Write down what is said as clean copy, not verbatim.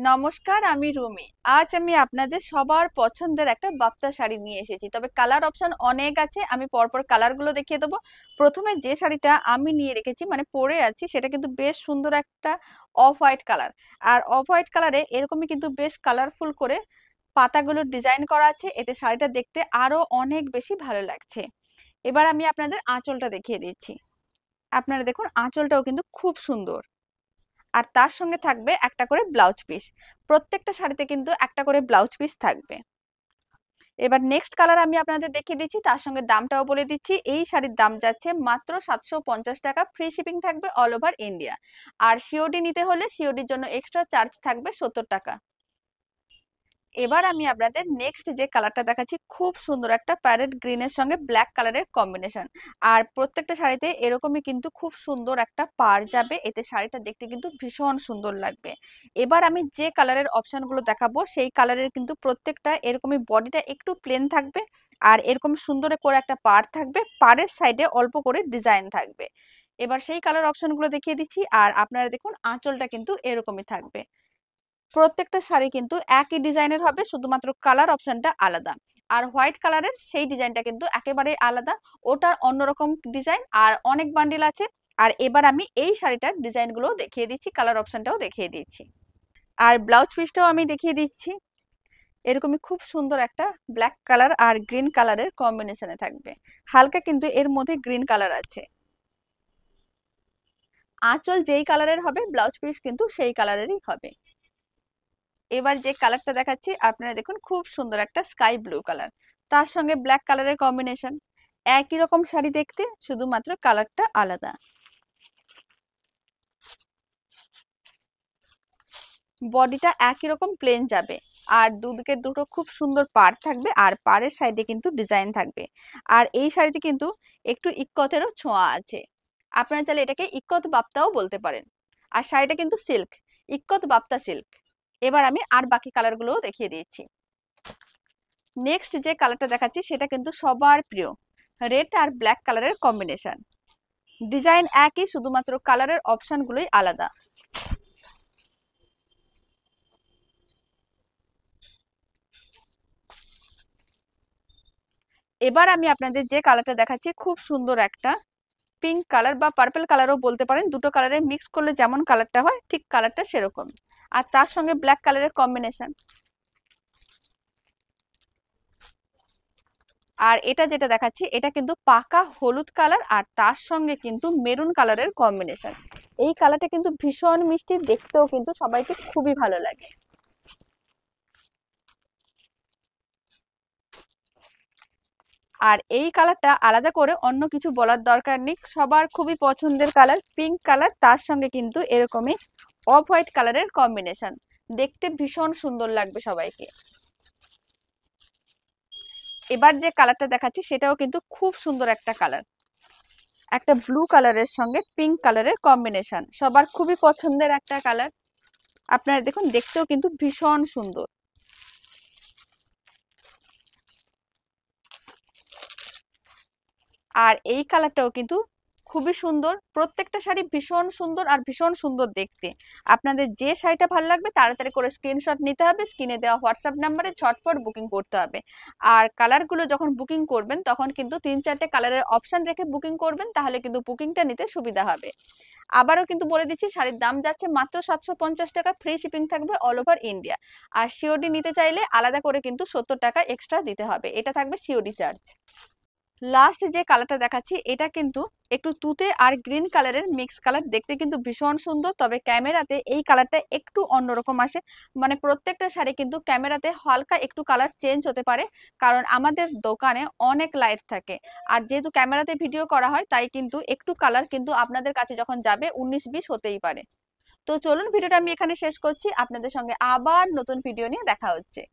নমস্কার, আমি রুমি। আজ আমি আপনাদের সবার পছন্দের একটা বাপ্তা শাড়ি নিয়ে এসেছি। তবে কালার অপশন অনেক আছে, আমি পরপর কালারগুলো দেখিয়ে দেবো। প্রথমে যে শাড়িটা আমি নিয়ে রেখেছি, মানে পরে আছি, সেটা কিন্তু বেশ সুন্দর একটা অফ হোয়াইট কালার। আর অফ হোয়াইট কালারে এরকমই কিন্তু বেশ কালারফুল করে পাতাগুলো ডিজাইন করা আছে, এতে শাড়িটা দেখতে আরো অনেক বেশি ভালো লাগছে। এবার আমি আপনাদের আঁচলটা দেখিয়ে দিচ্ছি। আপনারা দেখুন, আঁচলটাও কিন্তু খুব সুন্দর। আর তার সঙ্গে থাকবে একটা করে ব্লাউজ পিস। প্রত্যেকটা শাড়িতে কিন্তু একটা করে ব্লাউজ পিস থাকবে। এবার নেক্সট কালার আমি আপনাদের দেখিয়ে দিচ্ছি, তার সঙ্গে দামটাও বলে দিচ্ছি। এই শাড়ির দাম যাচ্ছে মাত্র 750 টাকা, ফ্রি শিপিং থাকবে অল ওভার ইন্ডিয়া। আর সিওডি নিতে হলে সিওডির জন্য এক্সট্রা চার্জ থাকবে 70 টাকা। এবার আমি আপনাদের নেক্সট যে কালারটা দেখাচ্ছি, খুব সুন্দর একটা প্যারেট গ্রিনের সঙ্গে ব্ল্যাক কালারের কম্বিনেশন। আর প্রত্যেকটা শাড়িতে এরকমই কিন্তু খুব সুন্দর একটা পার যাবে, এতে শাড়িটা দেখতে কিন্তু ভীষণ সুন্দর লাগবে। এবার আমি যে কালারের অপশনগুলো দেখাবো, সেই কালারের কিন্তু প্রত্যেকটা এরকমই বডিটা একটু প্লেন থাকবে, আর এরকম সুন্দর করে একটা পার থাকবে, পাড়ের সাইডে অল্প করে ডিজাইন থাকবে। এবার সেই কালার অপশনগুলো দেখিয়ে দিচ্ছি। আর আপনারা দেখুন, আঁচলটা কিন্তু এরকমই থাকবে। প্রত্যেকটা শাড়ি কিন্তু একই ডিজাইনের হবে, শুধুমাত্র কালার অপশনটা আলাদা। আর হোয়াইট কালারের সেই ডিজাইনটা কিন্তু একেবারে আলাদা, ওটার অন্যরকম ডিজাইন আর অনেক বান্ডিল আছে। আর এবার আমি এই শাড়িটার ডিজাইনগুলো দেখিয়ে দিচ্ছি, কালার অপশনটাও দেখিয়ে দিচ্ছি, আর ব্লাউজ পিসটাও আমি দেখিয়ে দিচ্ছি। এরকমই খুব সুন্দর একটা ব্ল্যাক কালার আর গ্রিন কালারের কম্বিনেশনে থাকবে। হালকা কিন্তু এর মধ্যে গ্রিন কালার আছে। আঁচল যেই কালারের হবে, ব্লাউজ পিস কিন্তু সেই কালারেরই হবে। এবার যে কালারটা দেখাচ্ছি, আপনারা দেখুন, খুব সুন্দর একটা স্কাই ব্লু কালার, তার সঙ্গে ব্ল্যাক কালারের কম্বিনেশন। একই রকম শাড়ি দেখতে, শুধুমাত্র কালারটা আলাদা। বডিটা একই রকম প্লেন যাবে, আর দুদিকে দুটো খুব সুন্দর পাড় থাকবে, আর পাড়ের সাইডে কিন্তু ডিজাইন থাকবে। আর এই শাড়িতে কিন্তু একটু ইক্কতেরও ছোঁয়া আছে। আপনারা চাইলে এটাকে ইক্কত বাপ্তাও বলতে পারেন। আর শাড়িটা কিন্তু সিল্ক, ইক্কত বাপ্তা সিল্ক। এবার আমি আর বাকি কালারগুলোও দেখিয়ে দিচ্ছি। নেক্সট যে কালারটা দেখাচ্ছি, সেটা কিন্তু সবার প্রিয়, রেড আর ব্ল্যাক কালারের কম্বিনেশন। ডিজাইন একই, শুধুমাত্র কালারের অপশনগুলোই আলাদা। এবার আমি আপনাদের যে কালারটা দেখাচ্ছি, খুব সুন্দর একটা পিঙ্ক কালার বা পার্পল কালারও বলতে পারেন, দুটো কালারের মিক্স করলে যেমন কালারটা হয়, ঠিক কালারটা সেরকম। আর তার সঙ্গে ব্ল্যাক কালারের কম্বিনেশন। আর এটা যেটা দেখাচ্ছি, এটা কিন্তু পাকা হলুদ কালার, আর তার সঙ্গে কিন্তু মেরুন কালারের কম্বিনেশন। এই কালারটা কিন্তু ভীষণ মিষ্টি, দেখতেও কিন্তু সবাইকে খুবই ভালো লাগে। আর এই কালারটা আলাদা করে অন্য কিছু বলার দরকার নেই, সবার খুবই পছন্দের কালার পিঙ্ক কালার, তার সঙ্গে কিন্তু এরকমই অফ হোয়াইট কালারের কম্বিনেশন। দেখতে ভীষণ সুন্দর লাগবে সবাইকে। এবার যে কালারটা দেখাচ্ছি, সেটাও কিন্তু খুব সুন্দর একটা কালার, একটা ব্লু কালারের সঙ্গে পিঙ্ক কালারের কম্বিনেশন, সবার খুবই পছন্দের একটা কালার। আপনারা দেখুন, দেখতেও কিন্তু ভীষণ সুন্দর। আর এই কালারটাও কিন্তু খুবই সুন্দর, প্রত্যেকটা শাড়ি ভীষণ সুন্দর আর ভীষণ সুন্দর দেখতে। আপনাদের যে শাড়িটা ভালো লাগবে তাড়াতাড়ি করে স্ক্রিনশট নিতে হবে, স্ক্রিনে দেওয়া হোয়াটসঅ্যাপ নাম্বারে ঝটপট বুকিং করতে হবে। আর কালারগুলো যখন বুকিং করবেন, তখন কিন্তু 3-4টে কালারের অপশন রেখে বুকিং করবেন, তাহলে কিন্তু বুকিংটা নিতে সুবিধা হবে। আবারও কিন্তু বলে দিচ্ছি, শাড়ির দাম যাচ্ছে মাত্র 750 টাকা, ফ্রি শিপিং থাকবে অল ওভার ইন্ডিয়া। আর সিওডি নিতে চাইলে আলাদা করে কিন্তু 70 টাকা এক্সট্রা দিতে হবে, এটা থাকবে সিওডি চার্জ। লাস্ট যে কালারটা দেখাচ্ছি, এটা কিন্তু একটু তুতে আর গ্রিন কালারের মিক্স কালার, দেখতে কিন্তু ভীষণ সুন্দর, তবে ক্যামেরাতে এই কালারটা একটু অন্যরকম আসে। মানে প্রত্যেকটা শাড়ি কিন্তু ক্যামেরাতে হালকা একটু কালার চেঞ্জ হতে পারে, কারণ আমাদের দোকানে অনেক লাইট থাকে। আর যেহেতু ক্যামেরাতে ভিডিও করা হয়, তাই কিন্তু একটু কালার কিন্তু আপনাদের কাছে যখন যাবে 19-20 হতেই পারে। তো চলুন, ভিডিওটা আমি এখানে শেষ করছি, আপনাদের সঙ্গে আবার নতুন ভিডিও নিয়ে দেখা হচ্ছে।